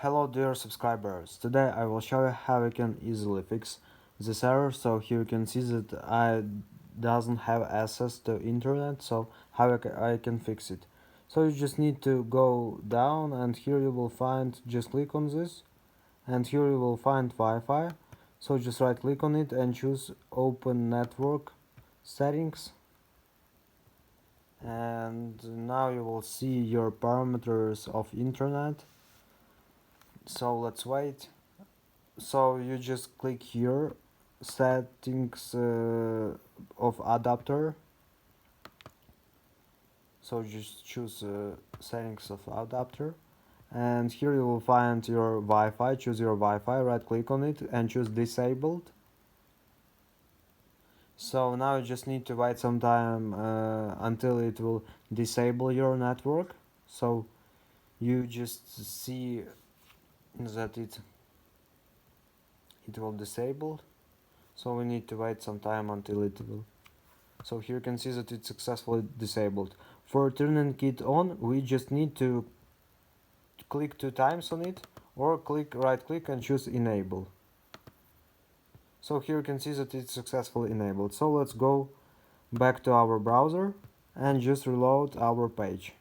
Hello dear subscribers, today I will show you how you can easily fix this error. So here you can see that I doesn't have access to internet, so how I can fix it. So you just need to go down and here you will find, just click on this and here you will find Wi-Fi. So just right click on it and choose open network settings, and now you will see your parameters of internet. So let's wait. So you just click here, settings of adapter. So just choose settings of adapter, and here you will find your Wi-Fi. Choose your Wi-Fi, right click on it and choose disabled. So now you just need to wait some time until it will disable your network. So you just see that it will disable. So we need to wait some time until it will. So here you can see that it's successfully disabled. For turning it on, we just need to click 2 times on it, or right click and choose enable. So here you can see that it's successfully enabled. So let's go back to our browser and just reload our page.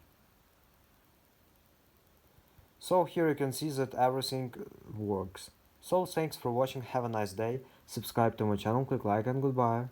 So here you can see that everything works. So thanks for watching, have a nice day, subscribe to my channel, click like, and goodbye.